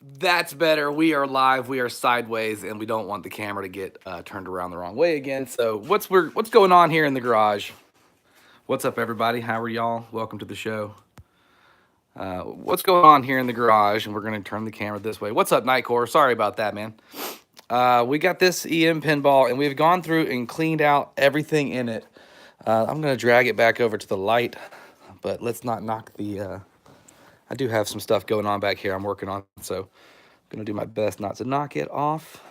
That's better. We are live. We are sideways, and we don't want the camera to get turned around the wrong way again. So what's going on here in the garage? What's up, everybody? How are y'all? Welcome to the show. What's going on here in the garage? And we're going to turn the camera this way. What's up, Nightcore? Sorry about that, man. We got this EM pinball, and we've gone through and cleaned out everything in it. I'm going to drag it back over to the light, but let's not knock the... I do have some stuff going on back here I'm working on, so I'm going to do my best not to knock it off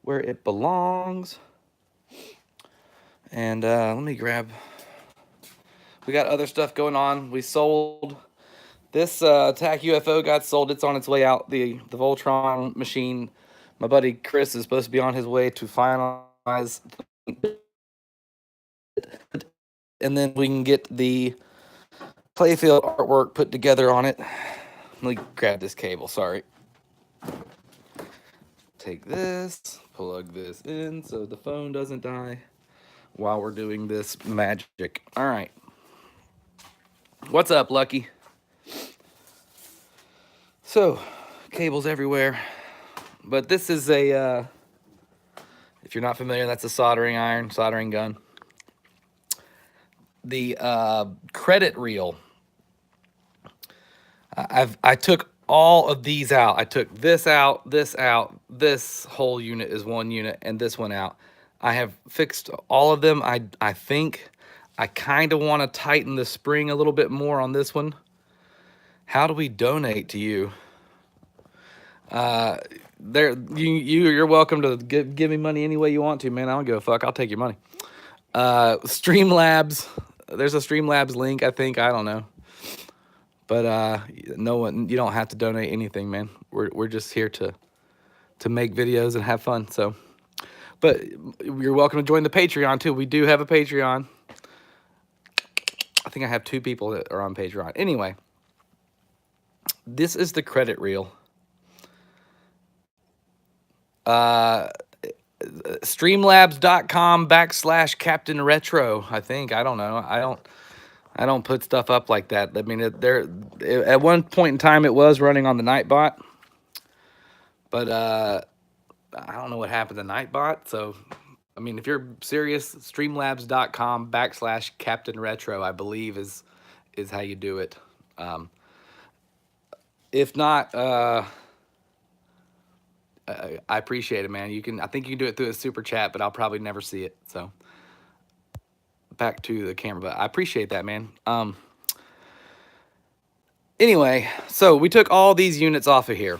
where it belongs. And let me grab... We got other stuff going on. We sold... This attack UFO got sold. It's on its way out. The Voltron machine. My buddy Chris is supposed to be on his way to finalize, and then we can get the playfield artwork put together on it. Let me grab this cable. Sorry. Take this, plug this in so the phone doesn't die while we're doing this magic. All right. What's up, Lucky? So, cables everywhere. But this is a, if you're not familiar, that's a soldering iron, soldering gun. The credit reel. I took all of these out. I took this out, this out. This whole unit is one unit, and this one out. I have fixed all of them. I think I kind of want to tighten the spring a little bit more on this one. How do we donate to you? You're welcome to give me money any way you want to, man. I don't give a fuck. I'll take your money. Streamlabs. There's a Streamlabs link, I think. I don't know. But no one, you don't have to donate anything, man. We're just here to make videos and have fun. So, but you're welcome to join the Patreon too. We do have a Patreon. I think I have 2 people that are on Patreon. Anyway, this is the credit reel. Streamlabs.com/Captain Retro. I think. I don't know. I don't put stuff up like that. I mean, at one point in time, it was running on the Nightbot, but I don't know what happened to Nightbot. So, I mean, if you're serious, streamlabs.com/Captain Retro, I believe is how you do it. If not, I appreciate it, man. I think you can do it through a super chat, but I'll probably never see it. So, back to the camera, but I appreciate that, man. Anyway, so we took all these units off of here,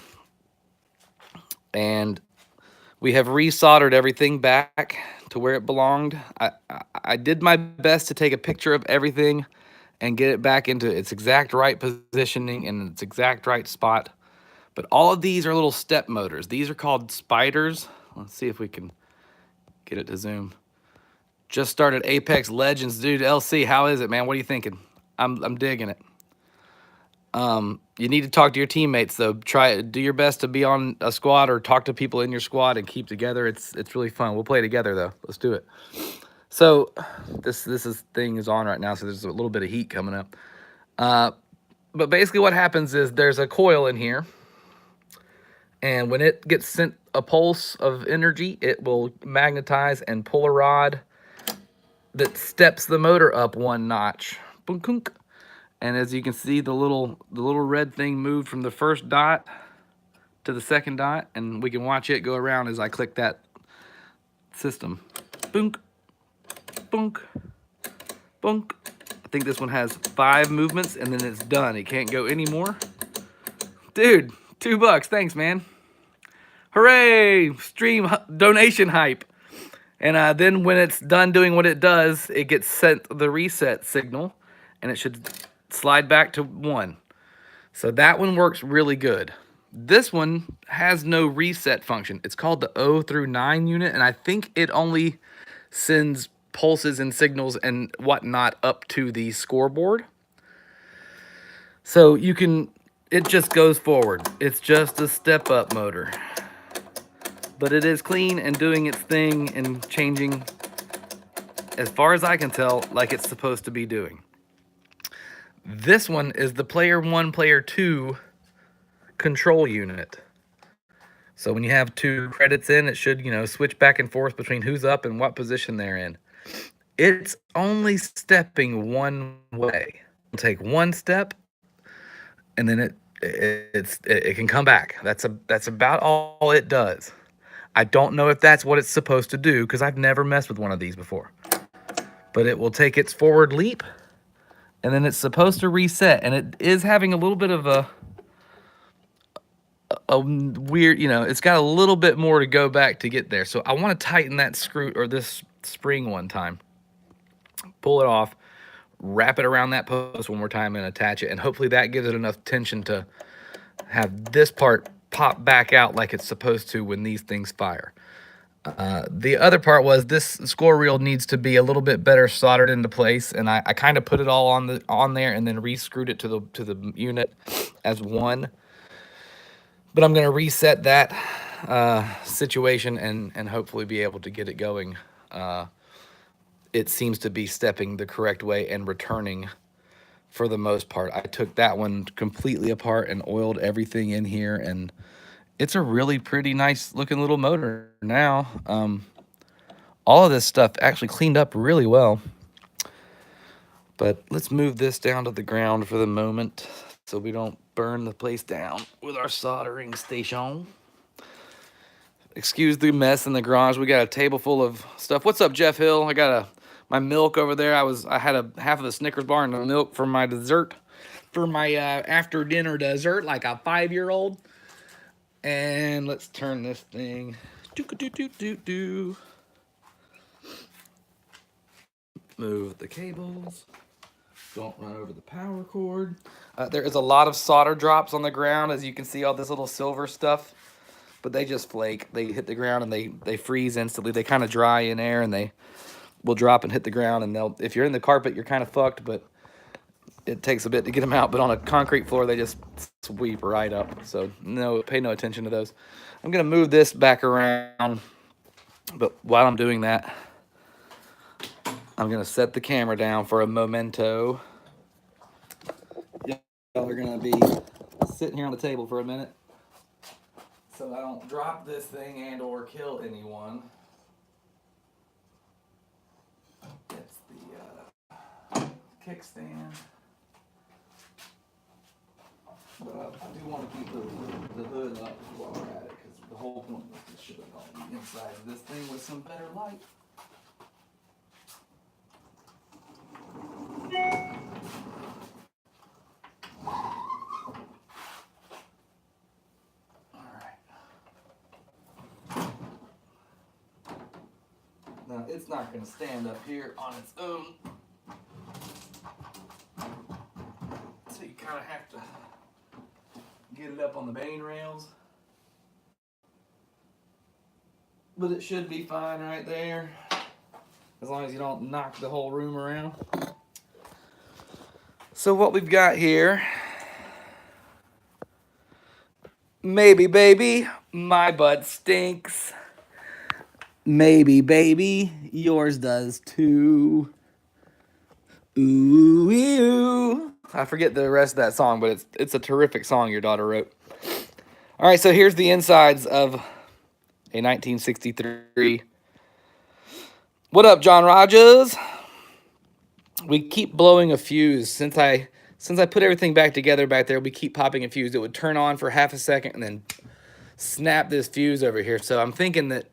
and we have resoldered everything back to where it belonged. I did my best to take a picture of everything and get it back into its exact right positioning and its exact right spot. But all of these are little step motors. These are called spiders. Let's see if we can get it to zoom. Just started Apex Legends, dude. LC, how is it, man? What are you thinking? I'm digging it. You need to talk to your teammates though. Do your best to be on a squad or talk to people in your squad and keep together. It's really fun. We'll play together though. Let's do it. So this thing is on right now, so there's a little bit of heat coming up. But basically what happens is there's a coil in here, and when it gets sent a pulse of energy, it will magnetize and pull a rod that steps the motor up 1 notch. Boom, and as you can see, the little red thing moved from the first dot to the second dot, and we can watch it go around as I click that system. Boonk, boonk, boonk. I think this one has 5 movements, and then it's done. It can't go anymore. Dude, $2. Thanks, man. Hooray! Stream donation hype. And then when it's done doing what it does, it gets sent the reset signal, and it should slide back to 1. So that one works really good. This one has no reset function. It's called the 0 through 9 unit, and I think it only sends pulses and signals and whatnot up to the scoreboard. So it just goes forward. It's just a step-up motor. But it is clean and doing its thing and changing, as far as I can tell, like it's supposed to be doing. This one is the player 1, player 2 control unit. So when you have two credits in, it should, switch back and forth between who's up and what position they're in. It's only stepping one way. It'll take one step, and then it can come back. That's about all it does. I don't know if that's what it's supposed to do because I've never messed with one of these before. But it will take its forward leap, and then it's supposed to reset, and it is having a little bit of a weird, it's got a little bit more to go back to get there. So I want to tighten that screw or this spring one time. Pull it off, wrap it around that post one more time and attach it. And hopefully that gives it enough tension to have this part pop back out like it's supposed to when these things fire. The other part was this score reel needs to be a little bit better soldered into place, and I kind of put it all on there and then re-screwed it to the unit as one. But I'm going to reset that situation and hopefully be able to get it going. It seems to be stepping the correct way and returning for the most part. I took that one completely apart and oiled everything in here, and it's a really pretty nice looking little motor now. All of this stuff actually cleaned up really well. But let's move this down to the ground for the moment so we don't burn the place down with our soldering station. Excuse the mess in the garage. We got a table full of stuff. What's up, Jeff Hill? I got my milk over there. I had a half of the Snickers bar and the milk for my dessert, for my after dinner dessert, like a 5-year-old. And let's turn this thing. Move the cables. Don't run over the power cord. There is a lot of solder drops on the ground, as you can see, all this little silver stuff. But they just flake. They hit the ground and they freeze instantly. They kind of dry in air and they will drop and hit the ground. And if you're in the carpet, you're kind of fucked, but it takes a bit to get them out. But on a concrete floor, they just sweep right up. So pay no attention to those. I'm going to move this back around. But while I'm doing that, I'm going to set the camera down for a memento. Y'all are going to be sitting here on the table for a minute so I don't drop this thing and or kill anyone. It's the kickstand. But I do want to keep the hood up while we're at it, because the whole point was to show all the inside of this thing with some better light. Now, it's not going to stand up here on its own. So you kind of have to get it up on the main rails. But it should be fine right there, as long as you don't knock the whole room around. So what we've got here, maybe baby, my butt stinks. Maybe baby, yours does too. Ooh, ooh. I forget the rest of that song, but it's a terrific song your daughter wrote. All right, so here's the insides of a 1963. What up, John Rogers? We keep blowing a fuse. Since I put everything back together back there, we keep popping a fuse. It would turn on for half a second and then snap this fuse over here. So I'm thinking that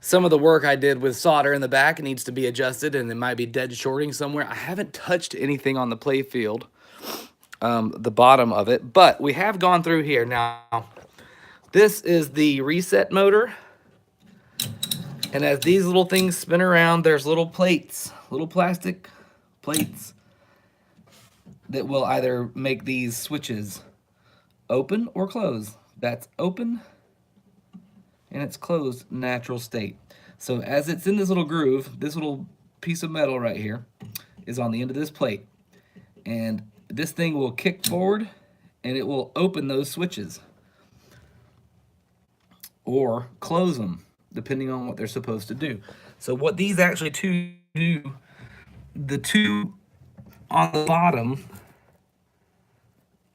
some of the work I did with solder in the back needs to be adjusted, and it might be dead shorting somewhere. I haven't touched anything on the play field, the bottom of it, but we have gone through here. Now, this is the reset motor, and as these little things spin around, there's little plates, little plastic plates that will either make these switches open or close. That's open, and it's closed natural state. So as it's in this little groove, this little piece of metal right here is on the end of this plate. And this thing will kick forward and it will open those switches or close them, depending on what they're supposed to do. So what these actually two do, the two on the bottom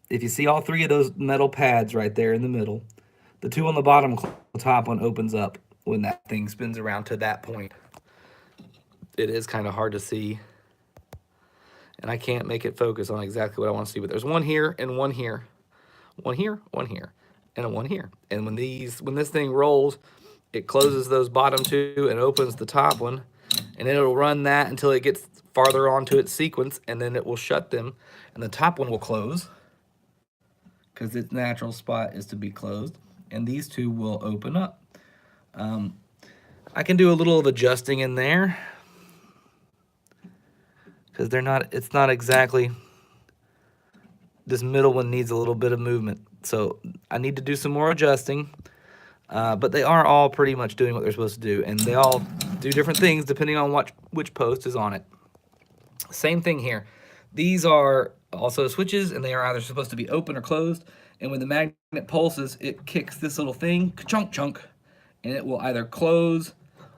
if you see all three of those metal pads right there in the middle, the two on the bottom, the top one opens up when that thing spins around to that point. It is kind of hard to see, and I can't make it focus on exactly what I want to see, but there's one here and one here, one here, one here, and one here. And when this thing rolls, it closes those bottom two and opens the top one, and then it'll run that until it gets farther onto its sequence, and then it will shut them, and the top one will close because its natural spot is to be closed, and these two will open up. I can do a little of adjusting in there because it's not exactly, this middle one needs a little bit of movement. So I need to do some more adjusting, but they are all pretty much doing what they're supposed to do, and they all do different things depending on which post is on it. Same thing here. These are also switches, and they are either supposed to be open or closed, and when the magnet pulses, it kicks this little thing, chunk chunk, and it will either close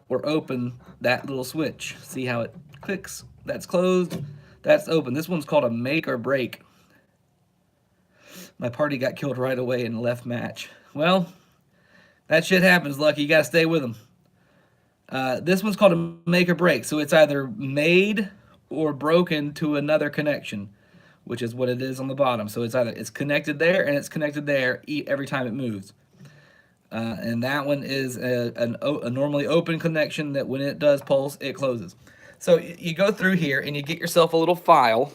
or open that little switch. See how it clicks? That's closed, that's open. This one's called a make or break. My party got killed right away in the left match. Well, that shit happens, Lucky. You gotta stay with them. This one's called a make or break, so it's either made or broken to another connection, which is what it is on the bottom. So it's connected there and it's connected there every time it moves. And that one is a normally open connection that when it does pulse, it closes. So you go through here and you get yourself a little file.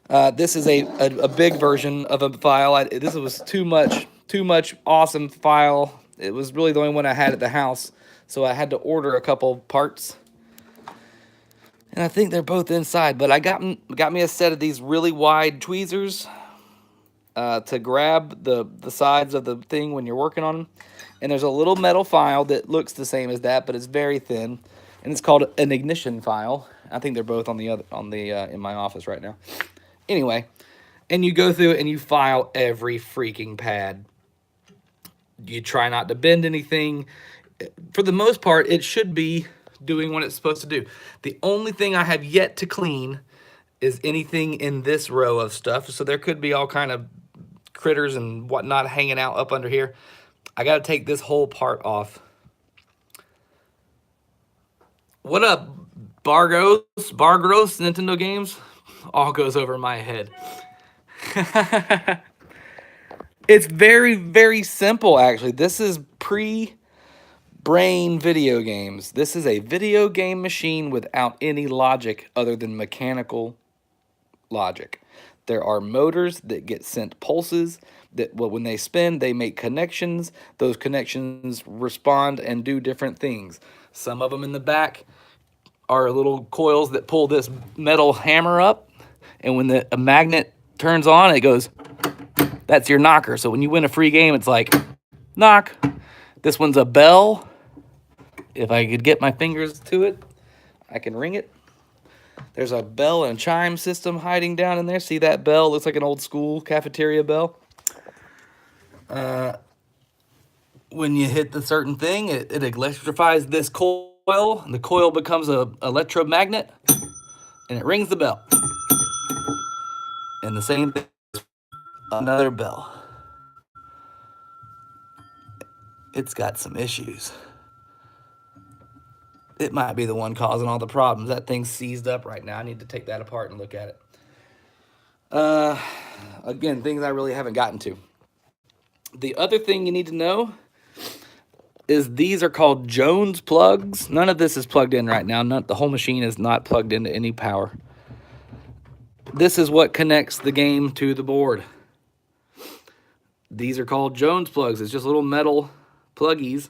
This is a big version of a file. This was too much awesome file. It was really the only one I had at the house, so I had to order a couple parts. And I think they're both inside, but I got me a set of these really wide tweezers to grab the sides of the thing when you're working on them. And there's a little metal file that looks the same as that, but it's very thin, and it's called an ignition file. I think they're both on the in my office right now. Anyway, and you go through and you file every freaking pad. You try not to bend anything. For the most part, it should be doing what it's supposed to do. The only thing I have yet to clean is anything in this row of stuff. So there could be all kind of critters and whatnot hanging out up under here. I got to take this whole part off. What up, Bargos, Nintendo games? All goes over my head. It's very, very simple, actually. This is pre-brain video games. This is a video game machine without any logic other than mechanical logic. There are motors that get sent pulses that, well, when they spin, they make connections. Those connections respond and do different things. Some of them in the back are little coils that pull this metal hammer up, and when a magnet turns on, it goes, that's your knocker. So when you win a free game, it's like, knock. This one's a bell. If I could get my fingers to it, I can ring it. There's a bell and chime system hiding down in there. See that bell? Looks like an old school cafeteria bell. When you hit the certain thing, it electrifies this coil, and the coil becomes an electromagnet, and it rings the bell. And the same thing, another bell. It's got some issues. It might be the one causing all the problems. That thing's seized up right now. I need to take that apart and look at it. Again, things I really haven't gotten to. The other thing you need to know is these are called Jones plugs. None of this is plugged in right now. The whole machine is not plugged into any power. This is what connects the game to the board. These are called Jones plugs. It's just little metal pluggies.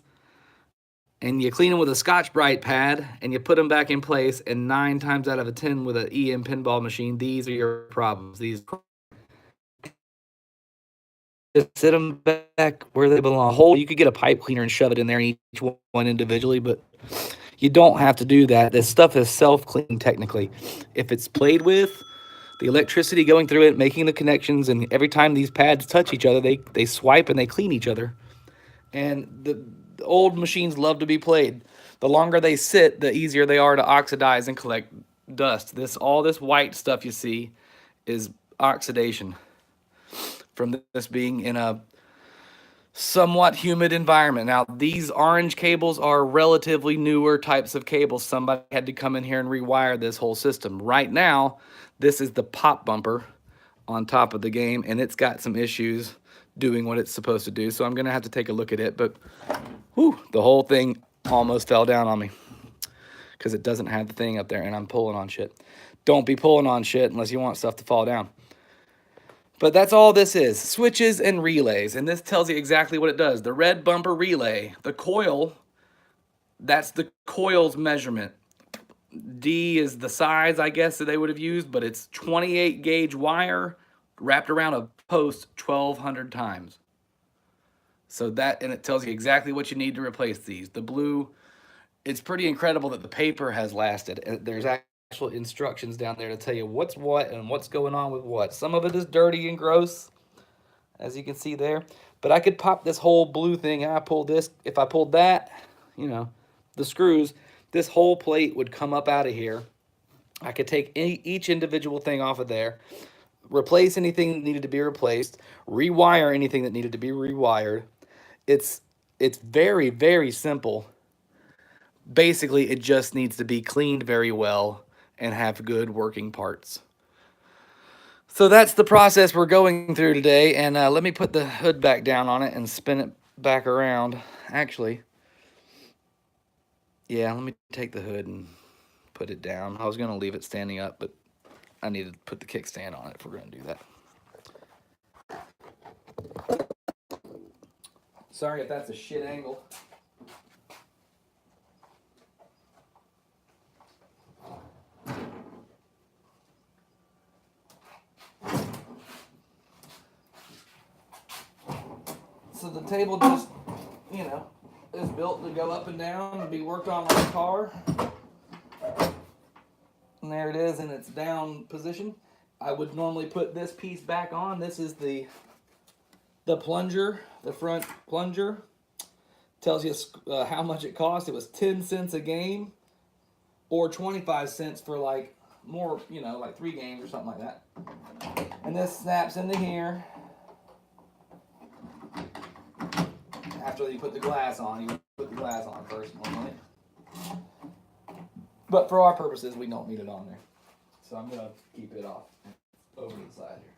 And you clean them with a Scotch-Brite pad, and you put them back in place, and 9 times out of 10 with an EM pinball machine, these are your problems. These just sit them back where they belong. You could get a pipe cleaner and shove it in there, each one individually, but you don't have to do that. This stuff is self-cleaning technically. If it's played with, the electricity going through it, making the connections, and every time these pads touch each other, they swipe and they clean each other. And the old machines love to be played. The longer they sit, the easier they are to oxidize and collect dust. All this white stuff you see is oxidation from this being in a somewhat humid environment. Now, these orange cables are relatively newer types of cables. Somebody had to come in here and rewire this whole system. Right now, this is the pop bumper on top of the game, and it's got some issues doing what it's supposed to do. So I'm gonna have to take a look at it, but whew, the whole thing almost fell down on me because it doesn't have the thing up there, and I'm pulling on shit. Don't be pulling on shit unless you want stuff to fall down. But that's all this is, switches and relays, and this tells you exactly what it does. The red bumper relay, the coil, that's the coil's measurement. D is the size, I guess, that they would have used, but it's 28 gauge wire wrapped around a post 1,200 times. So that, and it tells you exactly what you need to replace these. The blue, it's pretty incredible that the paper has lasted. There's actual instructions down there to tell you what's what and what's going on with what. Some of it is dirty and gross, as you can see there. But I could pop this whole blue thing, and I pull this. If I pulled that, you know, the screws, this whole plate would come up out of here. I could take each individual thing off of there, replace anything that needed to be replaced, rewire anything that needed to be rewired. It's very, very simple. Basically, it just needs to be cleaned very well and have good working parts. So that's the process we're going through today. And let me put the hood back down on it and spin it back around. Actually, yeah, let me take the hood and put it down. I was going to leave it standing up, but I need to put the kickstand on it if we're going to do that. Sorry if that's a shit angle. So the table just, you know, is built to go up and down and be worked on like a car. And there it is in its down position. I would normally put this piece back on. This is the plunger, the front plunger. Tells you how much it cost. It was 10 cents a game or 25 cents for like more, you know, like 3 games or something like that. And this snaps into here. After you put the glass on, you put the glass on first normally. But for our purposes, we don't need it on there. So I'm going to keep it off over to the side here.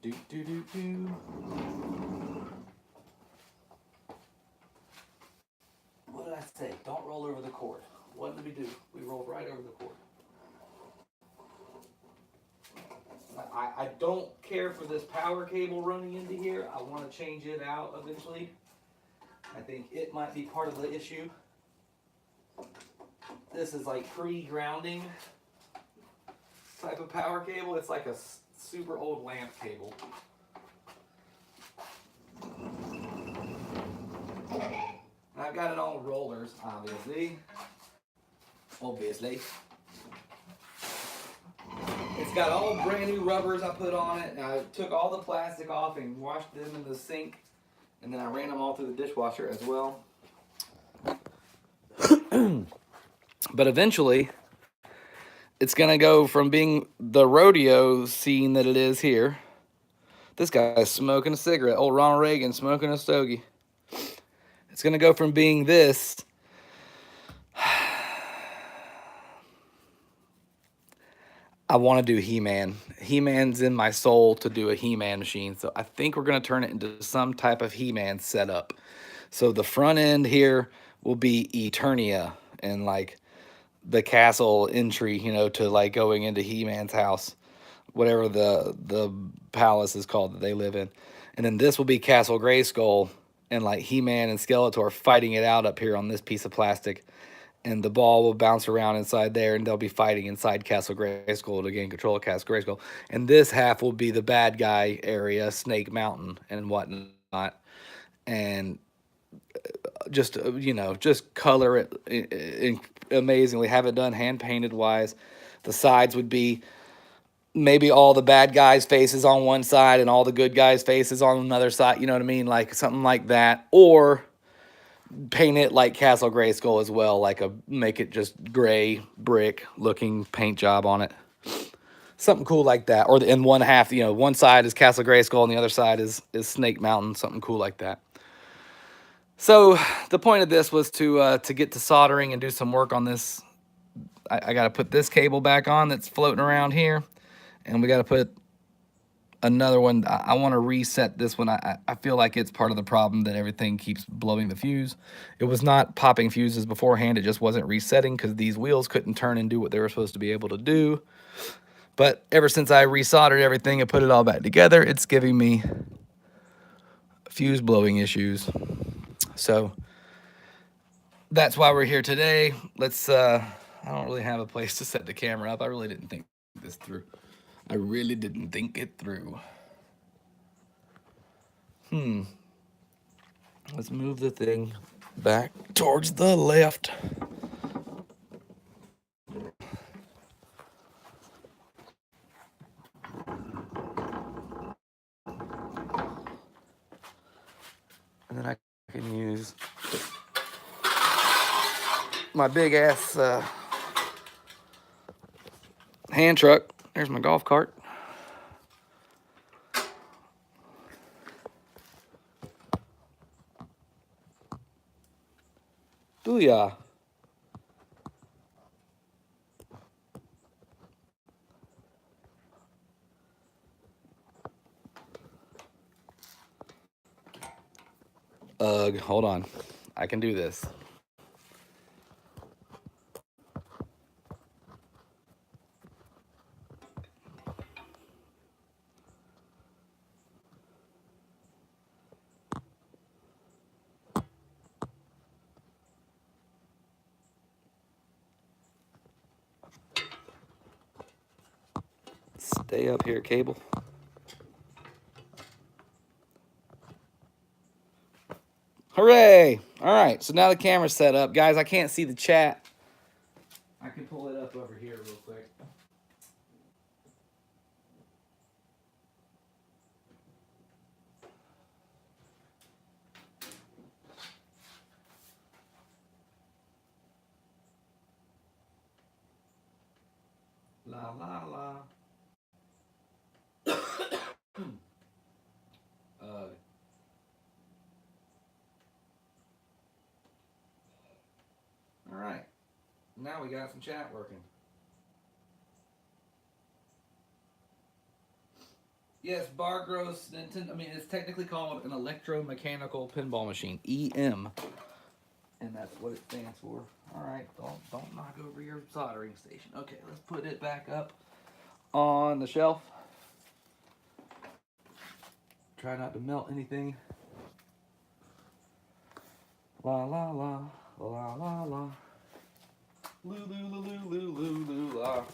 Do. What did I say? Don't roll over the cord. What did we do? We rolled right over the cord. I don't care for this power cable running into here. I want to change it out eventually. I think it might be part of the issue. This is like pre-grounding type of power cable. It's like a super old lamp cable. And I've got it on rollers, obviously. It's got all brand new rubbers I put on it. And I took all the plastic off and washed them in the sink. And then I ran them all through the dishwasher as well. But eventually, it's going to go from being the rodeo scene that it is here. This guy's smoking a cigarette. Old Ronald Reagan smoking a stogie. It's going to go from being this. I want to do He-Man. He-Man's in my soul to do a He-Man machine. So I think we're going to turn it into some type of He-Man setup. So the front end here will be Eternia and like the castle entry, you know, to like going into He-Man's house, whatever the palace is called that they live in. And then this will be Castle Grayskull and like He-Man and Skeletor fighting it out up here on this piece of plastic. And the ball will bounce around inside there, and they'll be fighting inside Castle Grayskull to gain control of Castle Grayskull. And this half will be the bad guy area, Snake Mountain and whatnot. And just, you know, just color it amazingly. Have it done hand-painted wise. The sides would be maybe all the bad guys' faces on one side and all the good guys' faces on another side. You know what I mean? Like something like that. Or paint it like Castle Grayskull as well, like make it just gray brick looking paint job on it. Something cool like that. Or in one half, one side is Castle Grayskull and the other side is Snake Mountain, something cool like that. So the point of this was to get to soldering and do some work on this. I got to put this cable back on that's floating around here, and we got to put another one. I want to reset this one. I feel like it's part of the problem that everything keeps blowing the fuse. It was not popping fuses beforehand. It just wasn't resetting because these wheels couldn't turn and do what they were supposed to be able to do. But ever since I resoldered everything and put it all back together, it's giving me fuse blowing issues. So that's why we're here today. I don't really have a place to set the camera up. I really didn't think this through. I really didn't think it through. Let's move the thing back towards the left. And then I can use my big ass hand truck. There's my golf cart. Booyah. Ugh, hold on. I can do this. Stay up here, cable. Hooray! All right, so now the camera's set up. Guys, I can't see the chat. I can pull it up over here real quick. La, la, la. All right, now we got some chat working. Yes, Bar Gross Nintendo. I mean, it's technically called an electromechanical pinball machine, EM, and that's what it stands for. All right, don't knock over your soldering station. Okay, let's put it back up on the shelf. Try not to melt anything. La la la la la la. Loo loo loo loo loo loo loo la.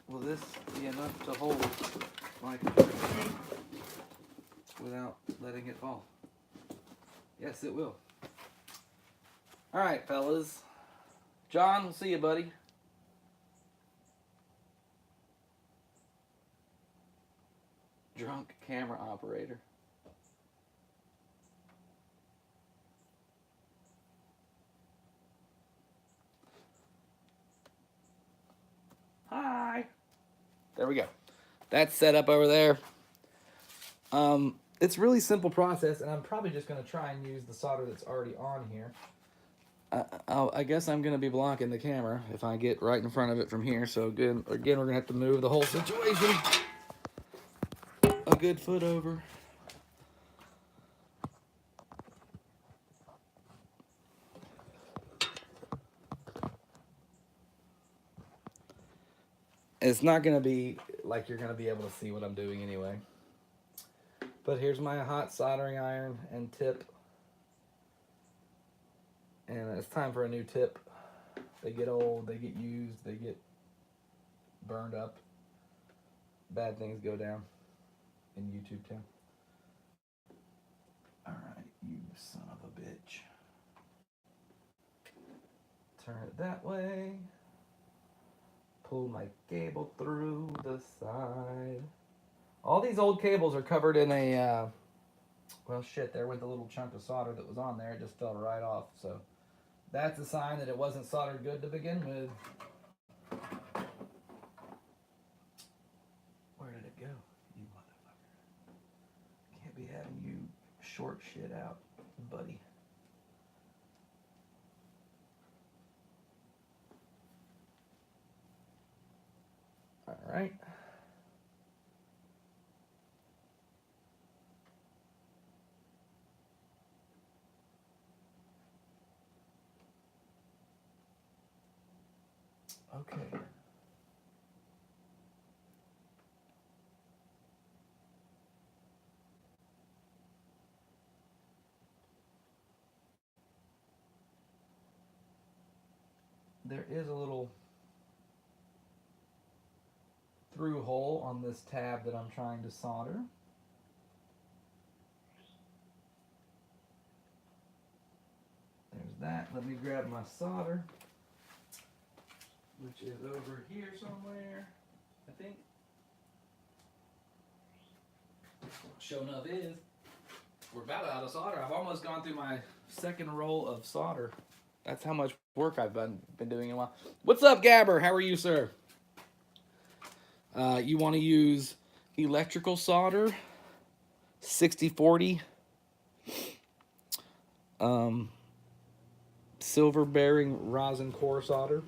Will this be enough to hold my computer without letting it fall? Yes, it will. All right, fellas. John, we'll see you, buddy. Drunk camera operator. Hi. There we go. That's set up over there. It's a really simple process, and I'm probably just going to try and use the solder that's already on here. I guess I'm going to be blocking the camera if I get right in front of it from here. So again, we're going to have to move the whole situation a good foot over. It's not going to be like you're going to be able to see what I'm doing anyway. But here's my hot soldering iron and tip. And it's time for a new tip. They get old, they get used, they get burned up. Bad things go down in YouTube town. Alright, you son of a bitch. Turn it that way. Pull my cable through the side. All these old cables are covered in a Well, shit, there went the little chunk of solder that was on there. It just fell right off. So that's a sign that it wasn't soldered good to begin with. Where did it go? You motherfucker. Can't be having you short shit out, buddy. All right. Okay. There is a little through hole on this tab that I'm trying to solder. There's that. Let me grab my solder, which is over here somewhere, I think. Sure enough is. We're about out of solder. I've almost gone through my second roll of solder. That's how much work I've been doing in a while. What's up, Gabber? How are you, sir? You want to use electrical solder, 6040, silver bearing rosin core solder.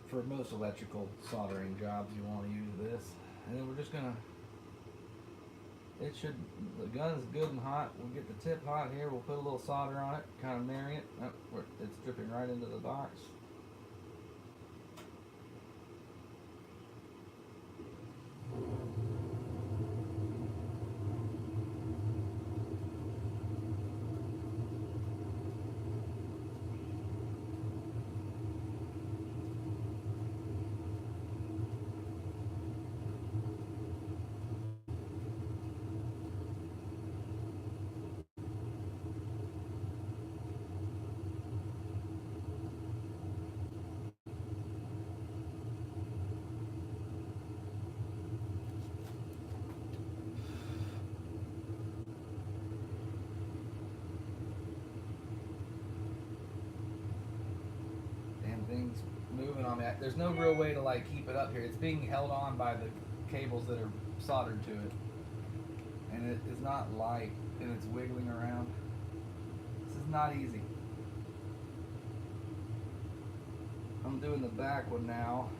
For most electrical soldering jobs, you want to use this. And then we're just gonna, the gun's good and hot. We'll get the tip hot here. We'll put a little solder on it, kind of marry it. Oh, it's dripping right into the box. Things moving on me. There's no real way to like keep it up here. It's being held on by the cables that are soldered to it, and it is not light, and it's wiggling around. This is not easy. I'm doing the back one now,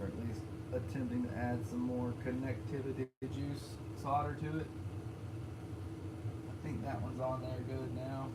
or at least attempting to add some more connectivity juice solder to it. I think that one's on there good now.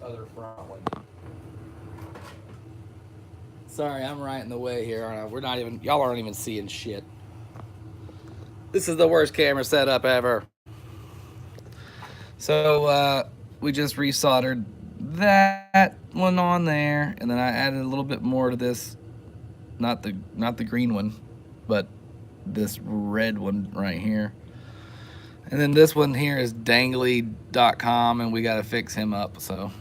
Other front one. Sorry, I'm right in the way here, aren't I? We're not even, y'all aren't even seeing shit. This is the worst camera setup ever. So we just resoldered that one on there, and then I added a little bit more to this, not the green one, but this red one right here. And then this one here is dangly.com, and we got to fix him up. So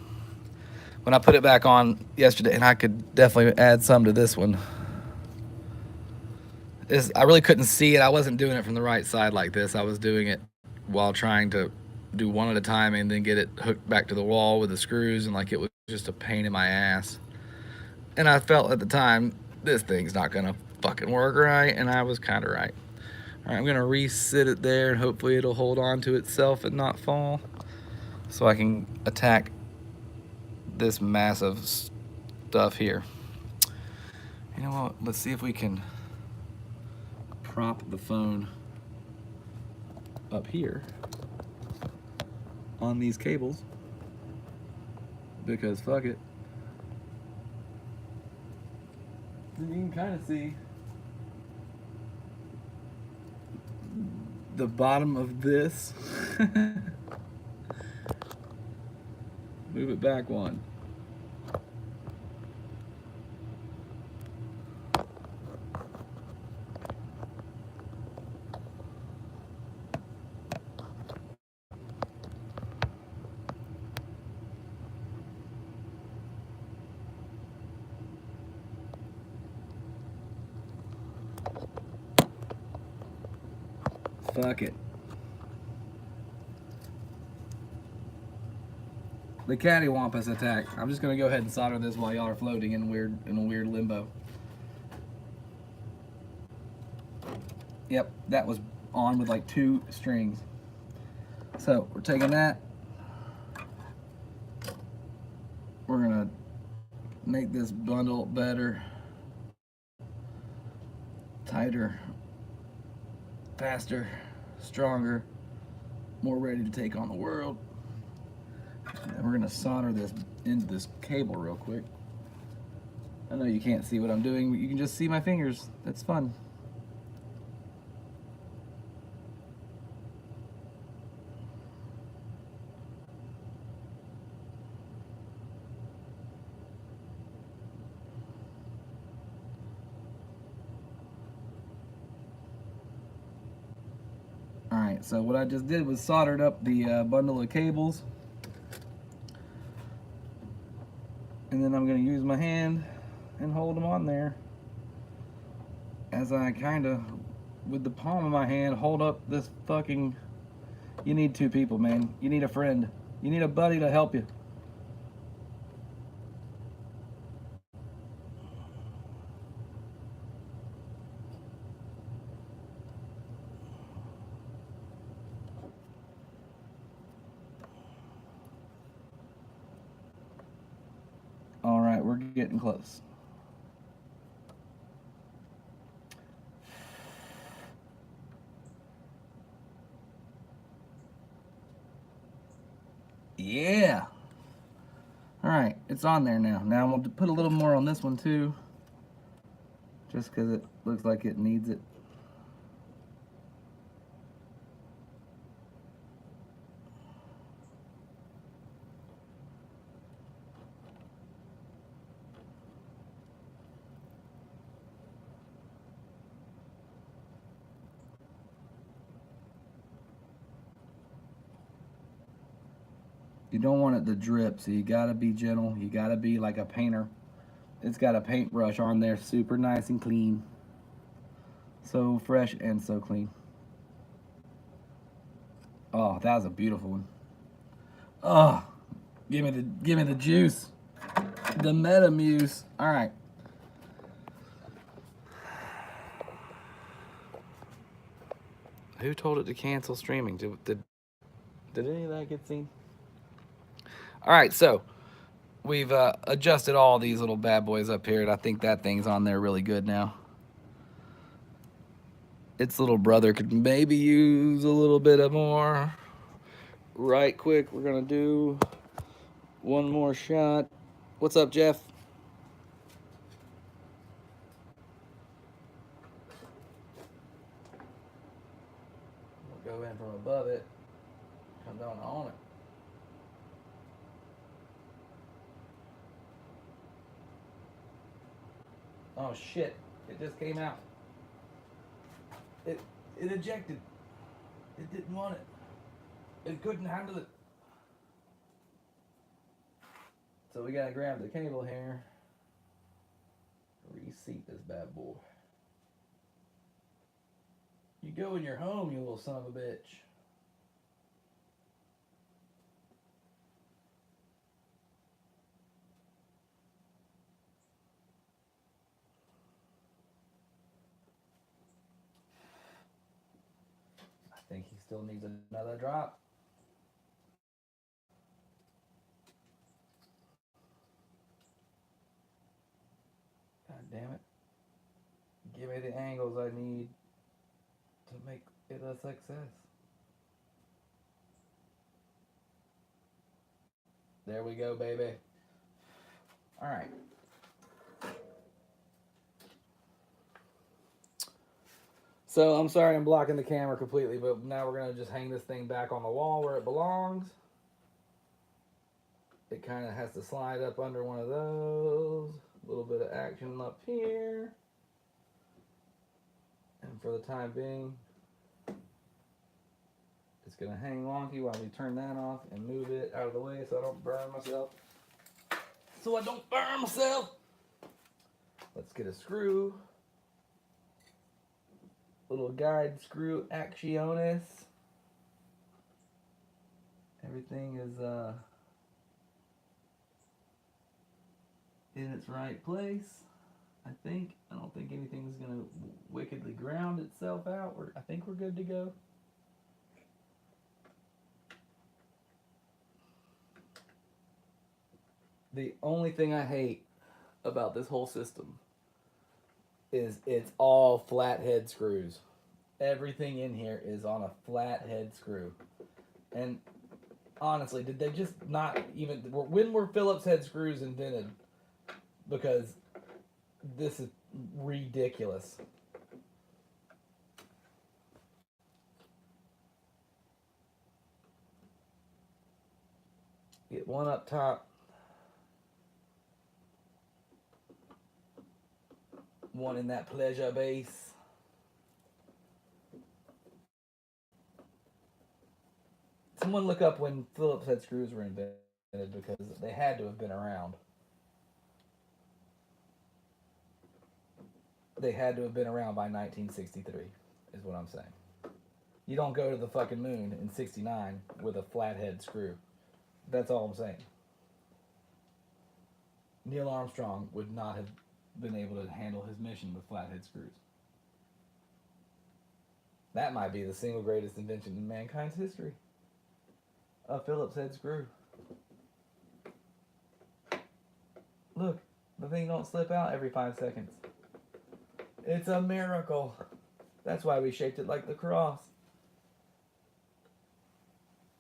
when I put it back on yesterday, and I could definitely add some to this one. I really couldn't see it. I wasn't doing it from the right side like this. I was doing it while trying to do one at a time and then get it hooked back to the wall with the screws, and like it was just a pain in my ass. And I felt at the time, this thing's not gonna fucking work right, and I was kind of right. All right, I'm gonna resit it there, and hopefully it'll hold on to itself and not fall, so I can attack this massive stuff here. You know what? Let's see if we can prop the phone up here on these cables, because fuck it. So you can kind of see the bottom of this. Move it back one. Fuck it. The cattywampus attack. I'm just gonna go ahead and solder this while y'all are floating in a weird limbo. Yep, that was on with like 2 strings. So we're taking that. We're gonna make this bundle better, tighter, faster, stronger, more ready to take on the world. And we're gonna solder this into this cable real quick. I know you can't see what I'm doing, but you can just see my fingers. That's fun. Alright, so what I just did was soldered up the bundle of cables. And then I'm going to use my hand and hold them on there as I kind of, with the palm of my hand, hold up this fucking... You need 2 people, man. You need a friend. You need a buddy to help you. All right, we're getting close. Yeah. All right, it's on there now. Now I'm going to put a little more on this one too, just because it looks like it needs it. You don't want it to drip, so you gotta be gentle. You gotta be like a painter. It's got a paintbrush on there, super nice and clean. So fresh and so clean. Oh, that was a beautiful one. Oh, give me the juice. The Metamuse. All right. Who told it to cancel streaming? Did any of that get seen? All right, so we've adjusted all these little bad boys up here, and I think that thing's on there really good now. Its little brother could maybe use a little bit of more. Right quick, we're gonna do one more shot. What's up, Jeff? We'll go in from above it, come down on it. Oh shit, it just came out. It ejected. It didn't want it. It couldn't handle it. So we gotta grab the cable here. Reseat this bad boy. You go in your home, you little son of a bitch. I think he still needs another drop. God damn it. Give me the angles I need to make it a success. There we go, baby. All right. So I'm sorry I'm blocking the camera completely, but now we're gonna just hang this thing back on the wall where it belongs. It kind of has to slide up under one of those. A little bit of action up here. And for the time being, it's gonna hang wonky while we turn that off and move it out of the way so I don't burn myself. Let's get a screw. Little guide screw actionis. Everything is in its right place. I think. I don't think anything's gonna wickedly ground itself out. I think we're good to go. The only thing I hate about this whole system is it's all flathead screws. Everything in here is on a flathead screw. And honestly, did they just not even... When were Phillips head screws invented? Because this is ridiculous. Get one up top. One in that pleasure base. Someone look up when Phillips head screws were invented, because they had to have been around. They had to have been around by 1963, is what I'm saying. You don't go to the fucking moon in 69 with a flathead screw. That's all I'm saying. Neil Armstrong would not have been able to handle his mission with flathead screws. That might be the single greatest invention in mankind's history. A Phillips head screw. Look, the thing don't slip out every 5 seconds. It's a miracle. That's why we shaped it like the cross.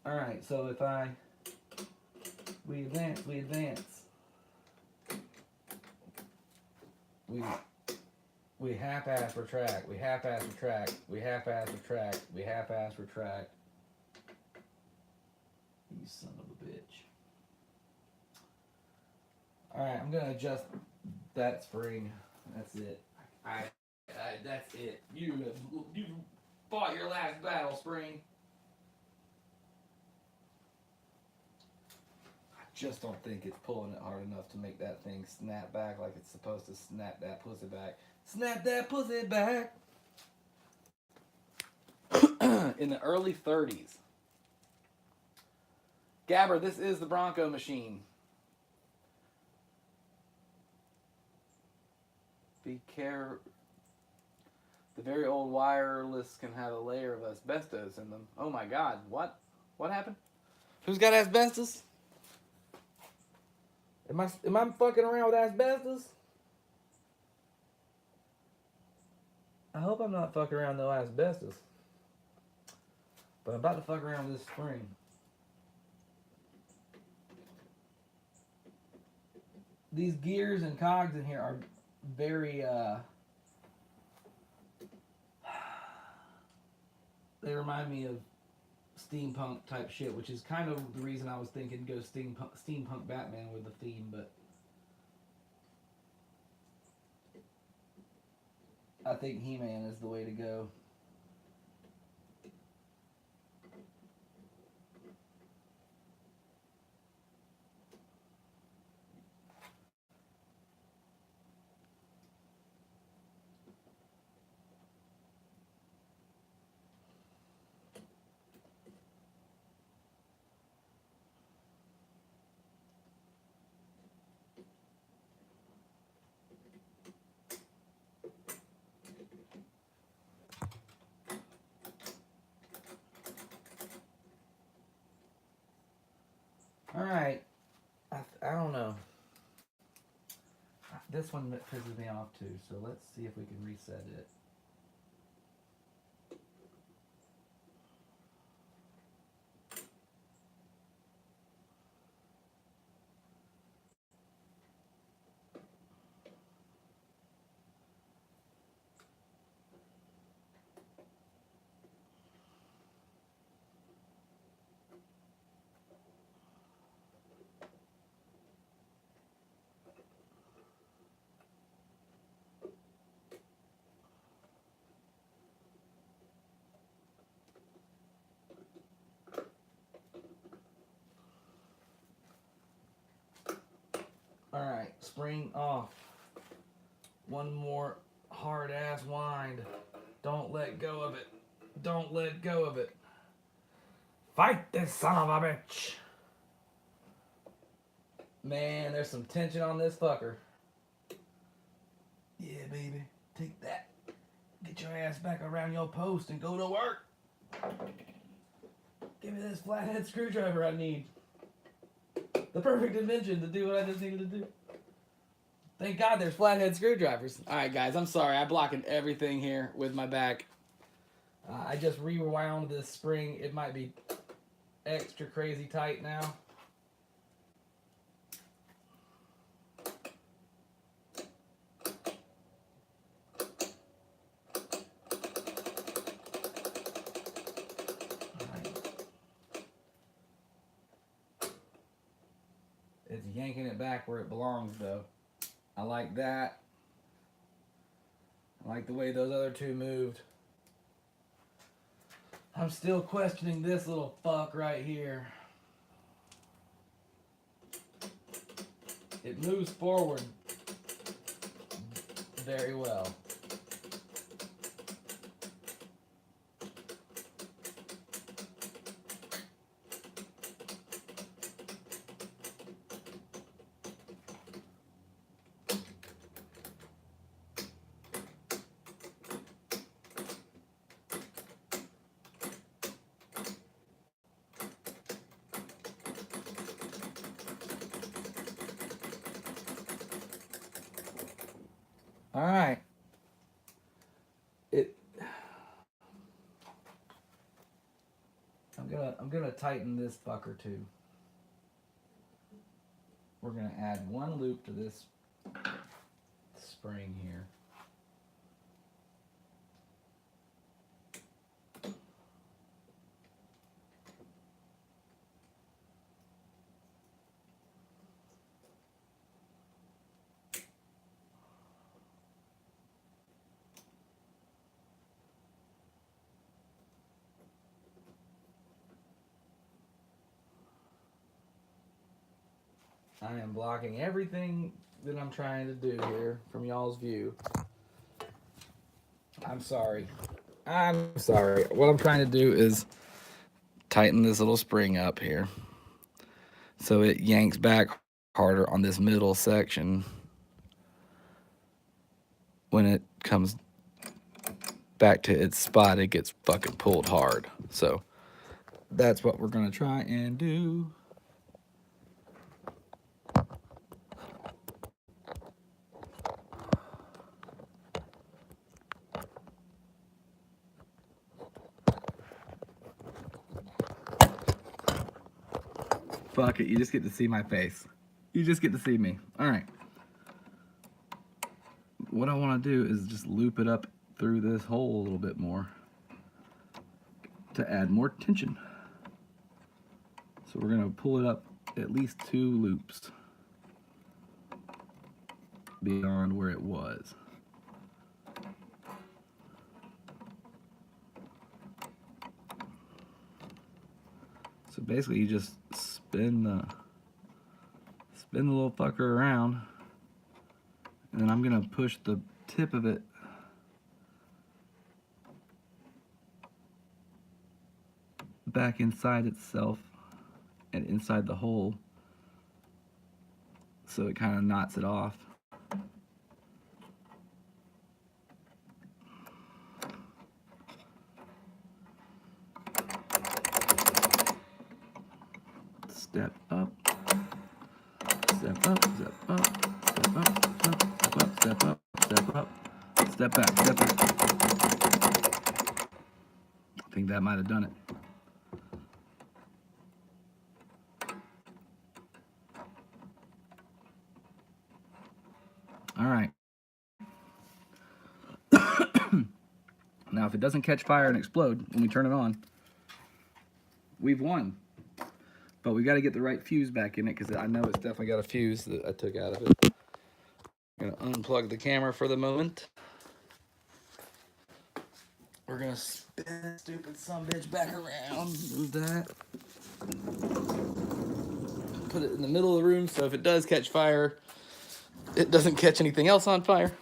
Alright, so if we advance. We half-ass retract. We half-ass retract. We half-ass retract. We half-ass retract. You son of a bitch. Alright, I'm gonna adjust that spring. That's it. That's it. You fought your last battle, spring. I just don't think it's pulling it hard enough to make that thing snap back like it's supposed to snap that pussy back. Snap that pussy back. In the early 30s. Gabber, this is the Bronco machine. Be careful. The very old wireless can have a layer of asbestos in them. Oh my god, what? What happened? Who's got asbestos? Am I fucking around with asbestos? I hope I'm not fucking around with no asbestos. But I'm about to fuck around with this spring. These gears and cogs in here are very, they remind me of steampunk type shit, which is kind of the reason I was thinking go steampunk Batman with the theme, but I think He-Man is the way to go. Alright. I don't know. This one pisses me off too, so let's see if we can reset it. right, spring off. One more hard ass wind. Don't let go of it. Don't let go of it. Fight this son of a bitch. Man, there's some tension on this fucker. Yeah, baby. Take that. Get your ass back around your post and go to work. Give me this flathead screwdriver I need. The perfect invention to do what I just needed to do. Thank God there's flathead screwdrivers. Alright guys, I'm sorry. I'm blocking everything here with my back. I just rewound this spring. It might be extra crazy tight now. It's yanking it back where it belongs though. I like that. I like the way those other two moved. I'm still questioning this little fuck right here. It moves forward very well. All right. I'm gonna tighten this fucker too. We're gonna add one loop to this spring here. I am blocking everything that I'm trying to do here from y'all's view. I'm sorry. I'm sorry. What I'm trying to do is tighten this little spring up here so it yanks back harder on this middle section when it comes back to its spot. It gets fucking pulled hard. So that's what we're gonna try and do. Fuck it, you just get to see my face. You just get to see me. All right. What I want to do is just loop it up through this hole a little bit more to add more tension. So we're going to pull it up at least 2 loops beyond where it was. So basically you just spin the little fucker around, and then I'm gonna push the tip of it back inside itself and inside the hole so it kind of knots it off. Step up, step up, step up, step up, step up, step up, step up, step back, step back. I think that might have done it. All right. Now, if it doesn't catch fire and explode when we turn it on, we've won. But we got to get the right fuse back in it because I know it's definitely got a fuse that I took out of it. I'm going to unplug the camera for the moment. We're going to spin this stupid sumbitch back around. Move that. Put it in the middle of the room so if it does catch fire, it doesn't catch anything else on fire.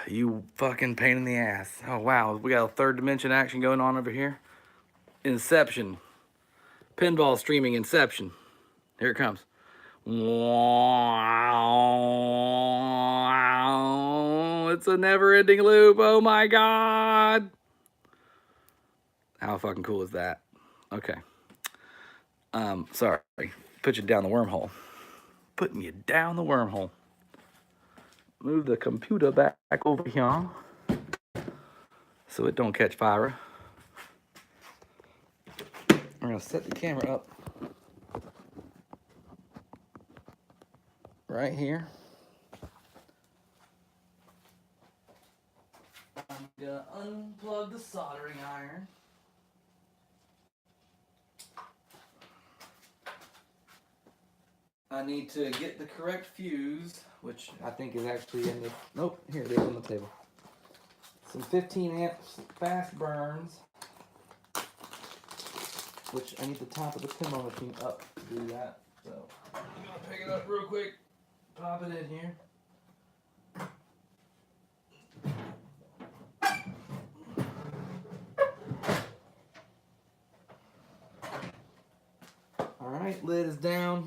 You fucking pain in the ass. Oh, wow. We got a third dimension action going on over here. Inception. Pinball streaming Inception. Here it comes. Wow. It's a never-ending loop. Oh, my God. How fucking cool is that? Okay. Sorry. Put you down the wormhole. Putting you down the wormhole. Move the computer back over here so it don't catch fire. We're gonna set the camera up right here. I'm gonna unplug the soldering iron. I need to get the correct fuse, which I think is actually in the, nope, here it is on the table. Some 15 amps fast burns, which I need the top of the pinball machine up to do that. So I'm gonna pick it up real quick, pop it in here. All right, lid is down,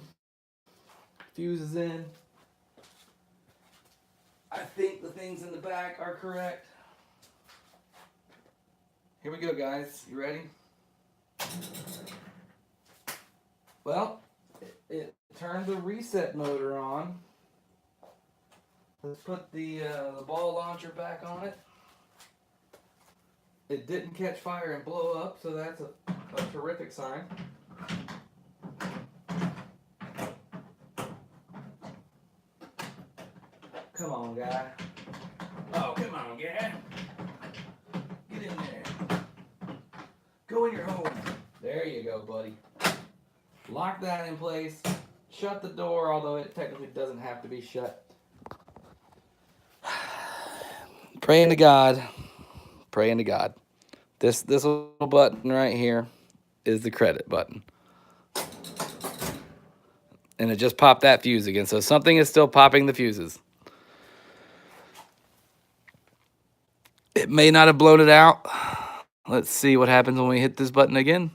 fuse is in. I think the things in the back are correct. Here we go, guys. You ready? Well, it turned the reset motor on. Let's put the ball launcher back on it. It didn't catch fire and blow up, so that's a terrific sign. Come on, guy. Oh, come on, guy. Get in there. Go in your hole. There you go, buddy. Lock that in place. Shut the door, although it technically doesn't have to be shut. Praying to God. Praying to God. This little button right here is the credit button. And it just popped that fuse again. So something is still popping the fuses. It may not have blown it out. Let's see what happens when we hit this button again.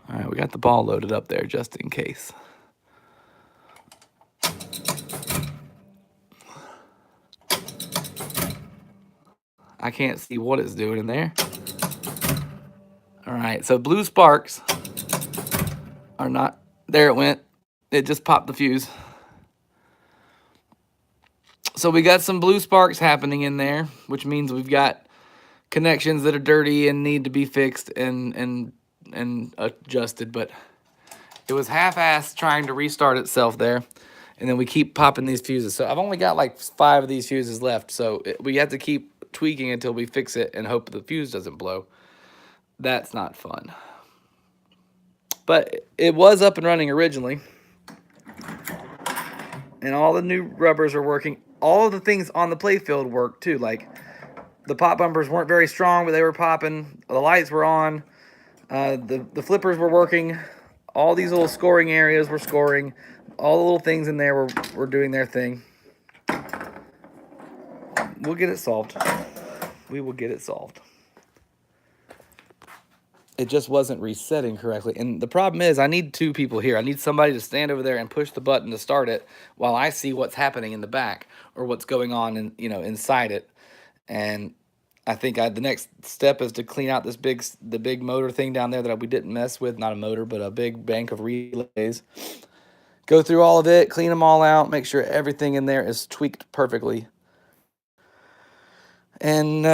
All right, we got the ball loaded up there just in case. I can't see what it's doing in there. All right, so blue sparks are not, there it went. It just popped the fuse. So we got some blue sparks happening in there, which means we've got connections that are dirty and need to be fixed and adjusted, but it was half-assed trying to restart itself there, and then we keep popping these fuses. So I've only got like 5 of these fuses left, so we have to keep tweaking until we fix it and hope the fuse doesn't blow. That's not fun. But it was up and running originally, and all the new rubbers are working. All of the things on the playfield work too, like the pop bumpers weren't very strong, but they were popping. The lights were on. The flippers were working. All these little scoring areas were scoring. All the little things in there were doing their thing. We'll get it solved. We will get it solved. It just wasn't resetting correctly. And the problem is I need 2 people here. I need somebody to stand over there and push the button to start it while I see what's happening in the back or what's going on inside it. And I think the next step is to clean out the big motor thing down there that we didn't mess with. Not a motor, but a big bank of relays. Go through all of it, clean them all out, make sure everything in there is tweaked perfectly. And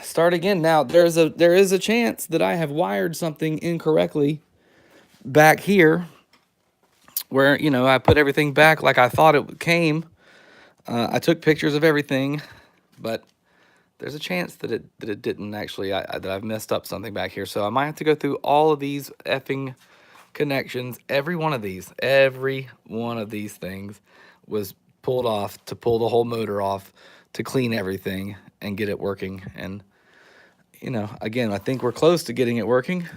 start again. Now, there is a chance that I have wired something incorrectly back here where, I put everything back like I thought it came. I took pictures of everything, but there's a chance that it didn't actually, that I've messed up something back here. So I might have to go through all of these effing connections. Every one of these things was pulled off to pull the whole motor off, to clean everything and get it working. And again, I think we're close to getting it working.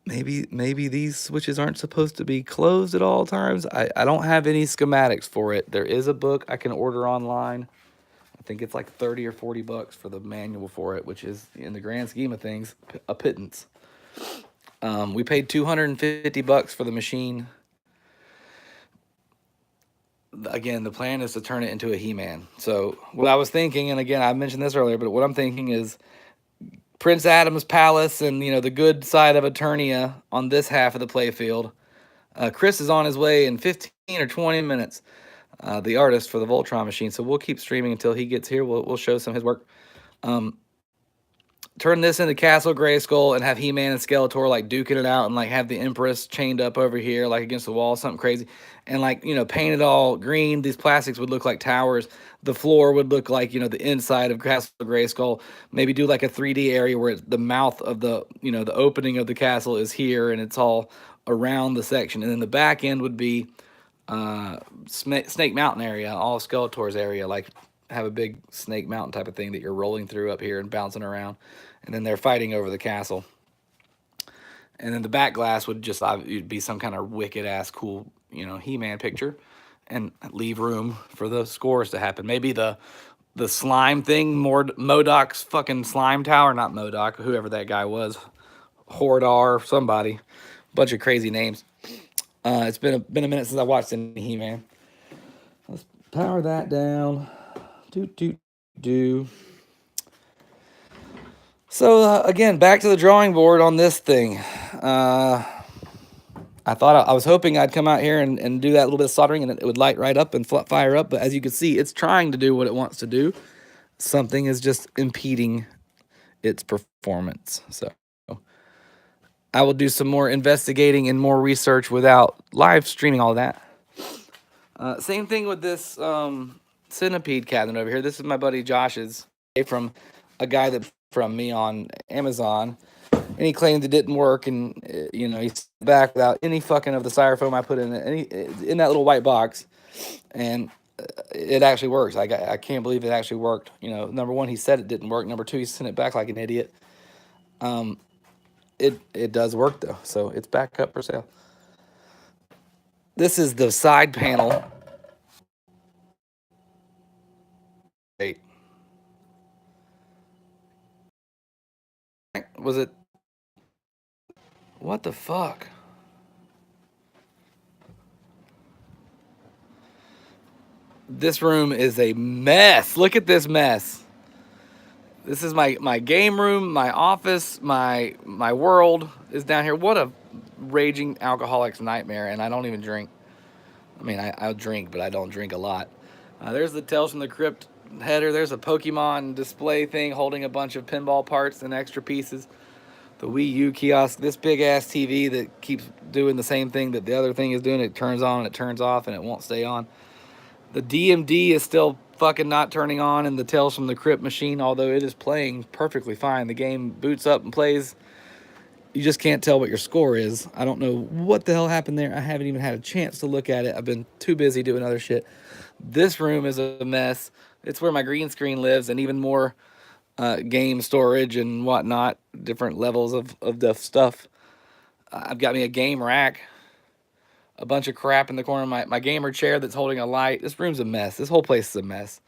Maybe these switches aren't supposed to be closed at all times. I don't have any schematics for it. There is a book I can order online. I think it's like 30 or 40 bucks for the manual for it, which is, in the grand scheme of things, a pittance. We paid 250 bucks for the machine. Again, the plan is to turn it into a He-Man. So what I was thinking, and again, I mentioned this earlier, but what I'm thinking is Prince Adam's palace and, the good side of Eternia on this half of the playfield. Chris is on his way in 15 or 20 minutes, the artist for the Voltron machine. So we'll keep streaming until he gets here. We'll show some of his work. Turn this into Castle Grayskull and have He-Man and Skeletor like duking it out, and like have the Empress chained up over here like against the wall, something crazy, and like paint it all green. These plastics would look like towers. The floor would look like the inside of Castle Grayskull. Maybe do like a 3D area where the mouth of the the opening of the castle is here, and it's all around the section, and then the back end would be Snake Mountain area, all Skeletor's area, like have a big Snake Mountain type of thing that you're rolling through up here and bouncing around, and then they're fighting over the castle. And then the back glass would just be some kind of wicked ass cool He-Man picture, and leave room for the scores to happen. Maybe the slime thing, Modoc's fucking slime tower, not Modoc, whoever that guy was, Hordar, somebody, bunch of crazy names. It's been a minute since I watched any He-Man. Let's power that down. Do. So again, back to the drawing board on this thing. I thought I was hoping I'd come out here and do that little bit of soldering, and it would light right up and fire up. But as you can see, it's trying to do what it wants to do. Something is just impeding its performance. So I will do some more investigating and more research without live streaming all of that. Same thing with this centipede cabinet over here. This is my buddy Josh's, from a guy that from me on Amazon, and he claimed it didn't work, and he's back without any fucking of the styrofoam I put in in that little white box, and it actually works. I can't believe it actually worked. Number one, he said it didn't work. Number two, he sent it back like an idiot. It does work though, so it's back up for sale. This is the side panel. Wait. Was it? What the fuck? This room is a mess. Look at this mess. This is my game room, my office, my world is down here. What a raging alcoholic's nightmare, and I don't even drink. I mean, I'll drink, but I don't drink a lot. There's the Tales from the Crypt header. There's a Pokemon display thing holding a bunch of pinball parts and extra pieces. The Wii U kiosk, this big ass TV that keeps doing the same thing that the other thing is doing. It turns on and it turns off and it won't stay on. The DMD is still fucking not turning on in the Tales from the Crypt machine, although it is playing perfectly fine. The game boots up and plays. You just can't tell what your score is. I don't know what the hell happened there. I haven't even had a chance to look at it. I've been too busy doing other shit. This room is a mess. It's where my green screen lives, and even more game storage and whatnot, different levels of the stuff. I've got me a game rack, a bunch of crap in the corner of my gamer chair that's holding a light. This room's a mess. This whole place is a mess.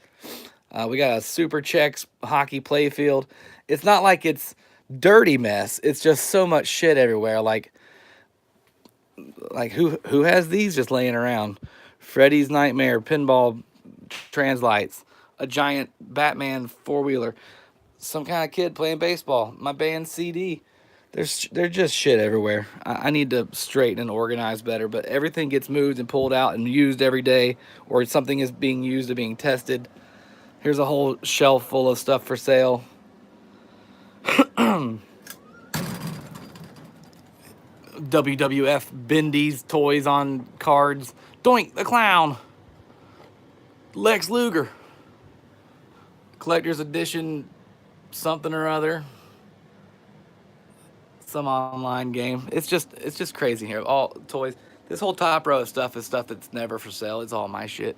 We got a Super Chex hockey play field. It's not like it's dirty mess. It's just so much shit everywhere. Like who has these just laying around? Freddy's Nightmare pinball translights, a giant Batman four-wheeler, some kind of kid playing baseball, my band CD. There's just shit everywhere. I need to straighten and organize better, but everything gets moved and pulled out and used every day, or something is being used or being tested. Here's a whole shelf full of stuff for sale. WWF Bendy's toys on cards. Doink the Clown. Lex Luger. Collector's edition something or other. some online game. It's just crazy here. All toys. This whole top row of stuff is stuff that's never for sale. It's all my shit.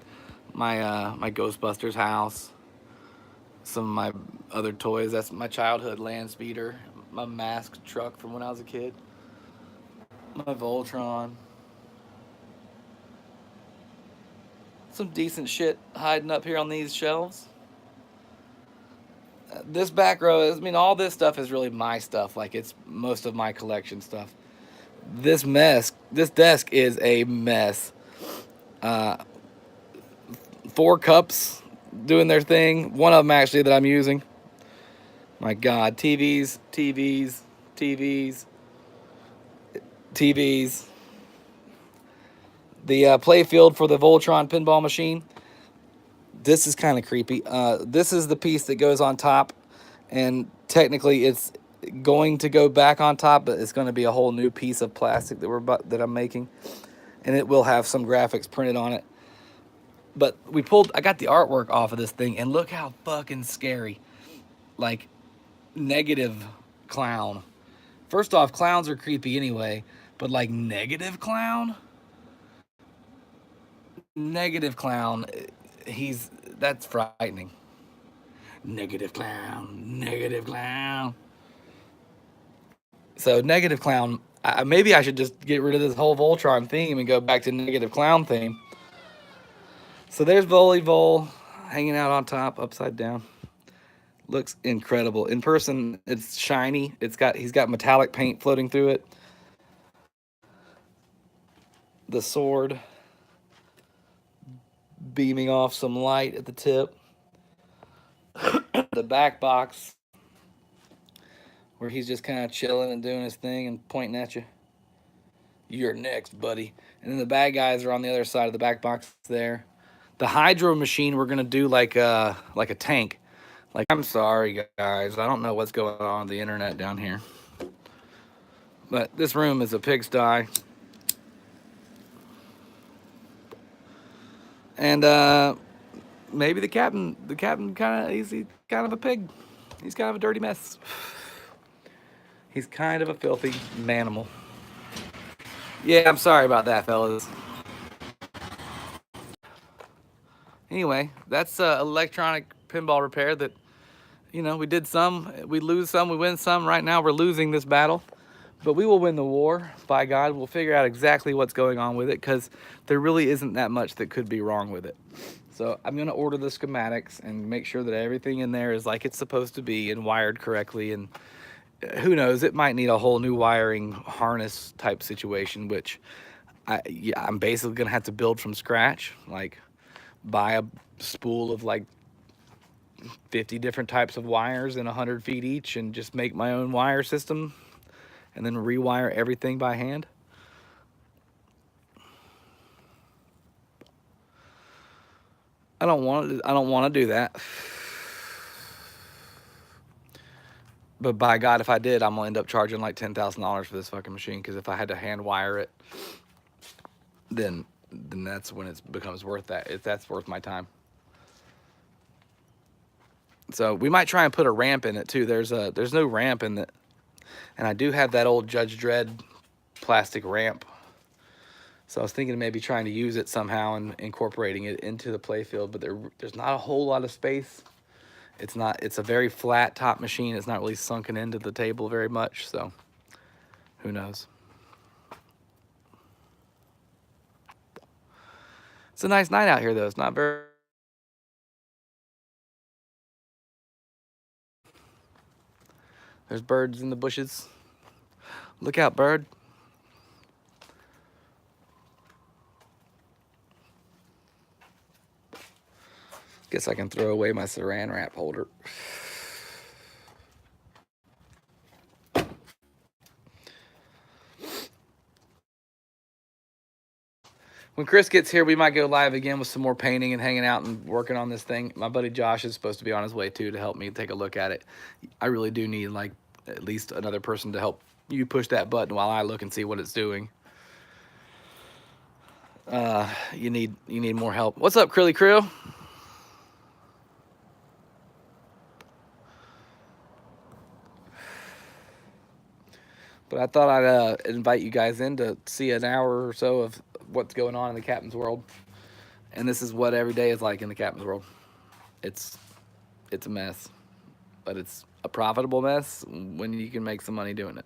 My Ghostbusters house. Some of my other toys. That's my childhood land speeder. My masked truck from when I was a kid. My Voltron. Some decent shit hiding up here on these shelves. This back row is, I mean, all this stuff is really my stuff. Like, it's most of my collection stuff. This desk is a mess. 4 cups doing their thing. One of them actually that I'm using. My God, TVs, TVs, TVs, TVs. The play field for the Voltron pinball machine. This is kind of creepy. This is the piece that goes on top, and technically it's going to go back on top, but it's going to be a whole new piece of plastic that I'm making, and it will have some graphics printed on it. But I got the artwork off of this thing, and look how fucking scary. Like, negative clown. First off, clowns are creepy anyway, but like negative clown? Negative clown, that's frightening. Negative clown, negative clown. So negative clown, maybe I should just get rid of this whole Voltron theme and go back to negative clown theme. So there's Vol hanging out on top, upside down. Looks incredible. In person, it's shiny. He's got metallic paint floating through it. The sword beaming off some light at the tip. The back box where he's just kind of chilling and doing his thing and pointing at you. You're next, buddy. And then the bad guys are on the other side of the back box there. The hydro machine, we're gonna do like a tank. Like, I'm sorry, guys. I don't know what's going on the internet down here. But this room is a pigsty. And maybe the captain he's kind of a pig. He's kind of a dirty mess. He's kind of a filthy manimal. Yeah, I'm sorry about that, fellas. Anyway, that's electronic pinball repair that, we did some, we lose some, we win some. Right now we're losing this battle, but we will win the war, by God. We'll figure out exactly what's going on with it, because there really isn't that much that could be wrong with it. So I'm going to order the schematics and make sure that everything in there is like it's supposed to be and wired correctly. And who knows, it might need a whole new wiring harness type situation, which I'm basically going to have to build from scratch. Like, buy a spool of like 50 different types of wires and 100 feet each and just make my own wire system and then rewire everything by hand. I don't want to do that. But by God, if I did, I'm gonna end up charging like $10,000 for this fucking machine, because if I had to hand wire it, then that's when it becomes worth that. If that's worth my time. So we might try and put a ramp in it too. There's no ramp in it, and I do have that old Judge Dredd plastic ramp. So I was thinking of maybe trying to use it somehow and incorporating it into the playfield, but there's not a whole lot of space. It's a very flat top machine. It's not really sunken into the table very much, so who knows. It's a nice night out here though. It's not very... There's birds in the bushes. Look out, bird. Guess I can throw away my saran wrap holder. When Chris gets here, we might go live again with some more painting and hanging out and working on this thing. My buddy Josh is supposed to be on his way too to help me take a look at it. I really do need like at least another person to help you push that button while I look and see what it's doing. You need more help. What's up, Krilly Crew? But I thought I'd invite you guys in to see an hour or so of what's going on in the captain's world. And this is what every day is like in the captain's world. It's it's a mess, but it's a profitable mess when you can make some money doing it.